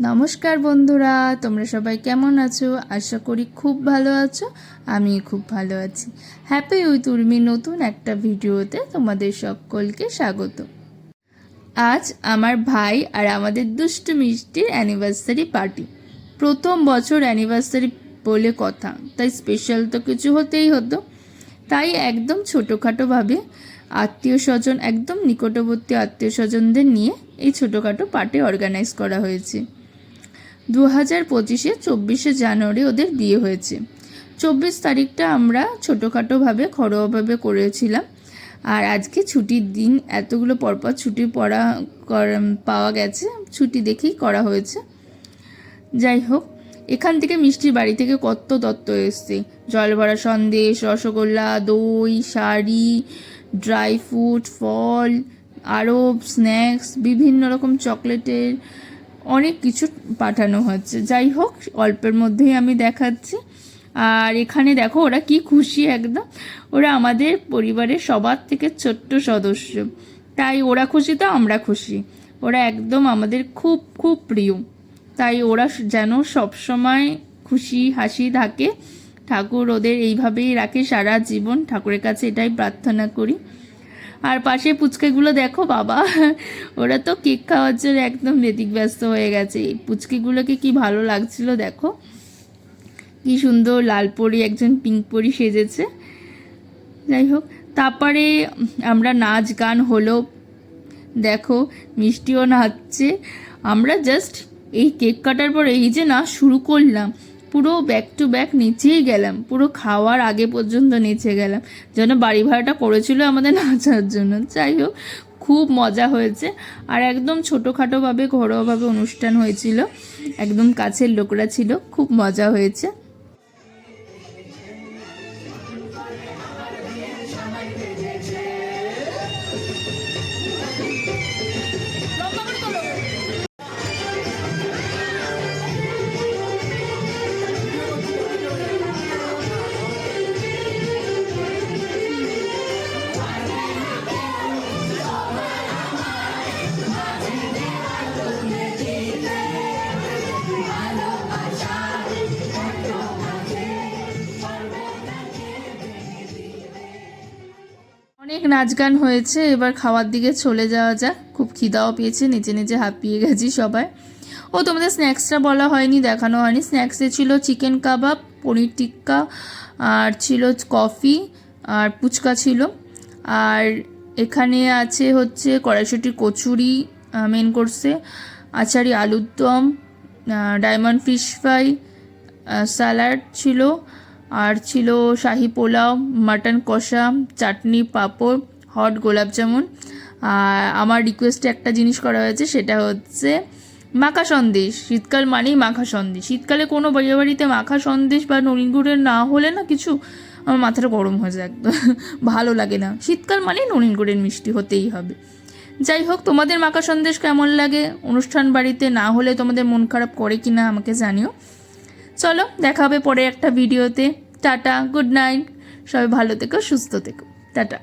নমস্কার বন্ধুরা, তোমরা সবাই কেমন আছো? আশা করি খুব ভালো আছো। আমি খুব ভালো আছি। হ্যাপি উইথ উর্মি নতুন একটা ভিডিওতে তোমাদের সকলকে স্বাগত। আজ আমার ভাই আর আমাদের দুষ্টু মিষ্টির অ্যানিভার্সারি পার্টি। প্রথম বছর অ্যানিভার্সারি বলে কথা, তাই স্পেশাল তো কিছু হতেই হতো। তাই একদম ছোটোখাটোভাবে আত্মীয় স্বজন, একদম নিকটবর্তী আত্মীয় স্বজনদের নিয়ে এই ছোটোখাটো পার্টি অর্গানাইজ করা হয়েছে। 2025 24 জানুয়ারি ওদের বিয়ে হয়েছে। 24 তারিখটা আমরা ছোটোখাটোভাবে ঘরোয়াভাবে করেছিলাম। আর আজকে ছুটির দিন, এতগুলো পরপর ছুটি পাওয়া গেছে, ছুটি দেখেই করা হয়েছে। যাই হোক, এখান থেকে মিষ্টির বাড়ি থেকে কত তত্ত্ব এসছে। জলভরা সন্দেশ, রসগোল্লা, দই, শাড়ি, ড্রাই ফ্রুট, ফল, আরও স্ন্যাক্স, বিভিন্ন রকম চকলেটের অনেক কিছু পাঠানো হচ্ছে। যাই হোক, অল্পের মধ্যেই আমি দেখাচ্ছি। আর এখানে দেখো ওরা কি খুশি একদম। ওরা আমাদের পরিবারের সবার থেকে ছোট্ট সদস্য, তাই ওরা খুশি তো আমরা খুশি। ওরা একদম আমাদের খুব খুব প্রিয়, তাই ওরা যেন সবসময় খুশি হাসি থাকে। ঠাকুর ওদের এইভাবেই রাখে সারা জীবন, ঠাকুরের কাছে এটাই প্রার্থনা করি। আর পাশে পুচকেগুলো দেখো বাবা, ওরা তো কেক খাওয়ার জন্য একদম ব্যতিব্যস্ত হয়ে গেছে। পুচকেগুলোকে কি ভালো লাগছিল দেখো, কি সুন্দর লাল পরি, একজন পিঙ্ক পরি সেজেছে। যাই হোক, তারপরে আমরা নাচ গান হলো, দেখো মিষ্টিও নাচছে। আমরা জাস্ট এই কেক কাটার পর এই যে নাচ শুরু করলাম, পুরো ব্যাক টু ব্যাক নেচেই গেলাম, পুরো খাওয়ার আগে পর্যন্ত নেচে গেলাম, যেন বাড়ি ভাড়াটা করেছিল আমাদের নাচার জন্য। যাই হোক, খুব মজা হয়েছে। আর একদম ছোটোখাটোভাবে ঘরোয়াভাবে অনুষ্ঠান হয়েছিল, একদম কাছের লোকরা ছিল, খুব মজা হয়েছে। অনেক নাচ গান হয়েছে, এবার খাওয়ার দিকে চলে যাওয়া যাক। খুব খিদাও পেয়েছে, নিচে নিচে হাঁপিয়ে গেছি সবাই। ও তোমাদের স্ন্যাক্সটা বলা হয়নি, দেখানো হয়নি। স্ন্যাক্সে ছিল চিকেন কাবাব, পনির টিক্কা, আর ছিল কফি, আর ফুচকা ছিল। আর এখানে আছে হচ্ছে কড়াইশুঁটির কচুরি মেন কোর্সে, আচারি আলুর দম, ডায়মন্ড ফিশ ফ্রাই, স্যালাড ছিল, আর ছিল শাহি পোলাও, মাটন কষা, চাটনি, পাঁপড়, হট গোলাপ জামুন। আর আমার রিকোয়েস্টে একটা জিনিস করা হয়েছে, সেটা হচ্ছে মাখা সন্দেশ। শীতকাল মানেই মাখা সন্দেশ। শীতকালে কোনো বাড়ি বাড়িতে মাখা সন্দেশ বা নলেন গুড়ের না হলে না কিছু, আমার মাথাটা গরম হয়ে যায় একদম, ভালো লাগে না। শীতকাল মানেই নলেন গুড়ের মিষ্টি হতেই হবে। যাই হোক, তোমাদের মাখা সন্দেশ কেমন লাগে? অনুষ্ঠান বাড়িতে না হলে তোমাদের মন খারাপ করে কি না আমাকে জানিও। চলো, দেখা হবে পরে একটা ভিডিওতে। টাটা, গুড নাইট, সবাই ভালো থেকো, সুস্থ থেকো, টাটা।